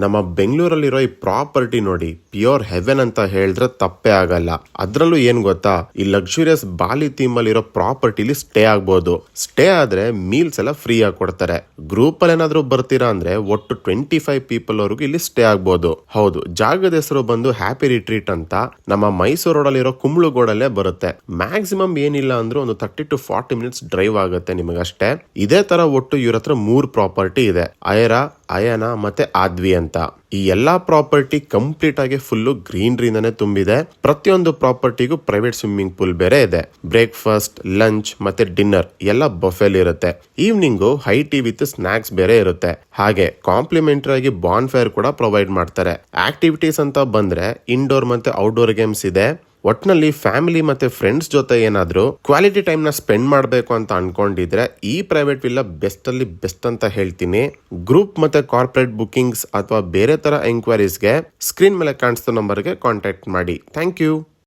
ನಮ್ಮ ಬೆಂಗಳೂರಲ್ಲಿರೋ ಈ ಪ್ರಾಪರ್ಟಿ ನೋಡಿ ಪ್ಯೂರ್ ಹೆವೆನ್ ಅಂತ ಹೇಳಿದ್ರೆ ತಪ್ಪೇ ಆಗಲ್ಲ. ಅದ್ರಲ್ಲೂ ಏನ್ ಗೊತ್ತಾ, ಈ ಲಕ್ಸುರಿಯಸ್ ಬಾಲಿ ಥೀಮ್ ಅಲ್ಲಿ ಇರೋ ಪ್ರಾಪರ್ಟಿಲಿ ಸ್ಟೇ ಆಗ್ಬೋದು. ಸ್ಟೇ ಆದ್ರೆ ಮೀಲ್ಸ್ ಎಲ್ಲ ಫ್ರೀ ಆಗಿ ಕೊಡ್ತಾರೆ. ಗ್ರೂಪ್ ಅಲ್ಲಿ ಏನಾದ್ರು ಬರ್ತೀರಾ ಅಂದ್ರೆ ಒಟ್ಟು 25 ಪೀಪಲ್ ವರೆಗೂ ಇಲ್ಲಿ ಸ್ಟೇ ಆಗ್ಬೋದು. ಹೌದು, ಜಾಗದ ಹೆಸರು ಬಂದು ಹ್ಯಾಪಿ ರಿಟ್ರೀಟ್ ಅಂತ ನಮ್ಮ ಮೈಸೂರು ರೋಡ್ ಅಲ್ಲಿರೋ ಕುಂಬ್ಳುಗೋಡಲ್ಲೇ ಬರುತ್ತೆ. ಮ್ಯಾಕ್ಸಿಮಮ್ ಏನಿಲ್ಲ ಅಂದ್ರೆ ಒಂದು 30 to 40 ಮಿನಿಟ್ಸ್ ಡ್ರೈವ್ ಆಗುತ್ತೆ ನಿಮಗಷ್ಟೇ. ಇದೇ ತರ ಒಟ್ಟು ಇವ್ರ ಹತ್ರ 3 ಪ್ರಾಪರ್ಟಿ ಇದೆ, ಐರಾ, ಅಯನ ಮತ್ತೆ ಆದ್ವಿ ಅಂತ. ಈ ಎಲ್ಲಾ ಪ್ರಾಪರ್ಟಿ ಕಂಪ್ಲೀಟ್ ಆಗಿ ಫುಲ್ಲು ಗ್ರೀನರಿಯಿಂದಾನೆ ತುಂಬಿದೆ. ಪ್ರತಿಯೊಂದು ಪ್ರಾಪರ್ಟಿಗೂ ಪ್ರೈವೇಟ್ ಸ್ವಿಮ್ಮಿಂಗ್ ಪೂಲ್ ಬೇರೆ ಇದೆ. ಬ್ರೇಕ್ಫಾಸ್ಟ್, ಲಂಚ್ ಮತ್ತೆ ಡಿನ್ನರ್ ಎಲ್ಲ ಬಫೆಲ್ ಇರುತ್ತೆ. Evening high tea with snacks ಬೇರೆ ಇರುತ್ತೆ. ಹಾಗೆ ಕಾಂಪ್ಲಿಮೆಂಟರಿ ಆಗಿ ಬಾನ್ ಫೈರ್ ಕೂಡ ಪ್ರೊವೈಡ್ ಮಾಡ್ತಾರೆ. ಆಕ್ಟಿವಿಟೀಸ್ ಅಂತ ಬಂದ್ರೆ ಇಂಡೋರ್ ಮತ್ತೆ ಔಟ್ಡೋರ್ ಗೇಮ್ಸ್ ಇದೆ. ಒಟ್ನಲ್ಲಿ ಫ್ಯಾಮಿಲಿ ಮತ್ತೆ ಫ್ರೆಂಡ್ಸ್ ಜೊತೆ ಏನಾದ್ರು ಕ್ವಾಲಿಟಿ ಟೈಮ್ ನ ಸ್ಪೆಂಡ್ ಮಾಡಬೇಕು ಅಂತ ಅನ್ಕೊಂಡಿದ್ರೆ ಈ ಪ್ರೈವೇಟ್ ವಿಲ್ಲಾ ಬೆಸ್ಟ್ ಅಲ್ಲಿ ಬೆಸ್ಟ್ ಅಂತ ಹೇಳ್ತೀನಿ. ಗ್ರೂಪ್ ಮತ್ತೆ ಕಾರ್ಪೊರೇಟ್ ಬುಕಿಂಗ್ಸ್ ಅಥವಾ ಬೇರೆ ತರ ಎಂಕ್ವೈರೀಸ್ಗೆ ಸ್ಕ್ರೀನ್ ಮೇಲೆ ಕಾಣಿಸ್ತಾ ನಂಬರ್ಗೆ ಕಾಂಟ್ಯಾಕ್ಟ್ ಮಾಡಿ. Thank you.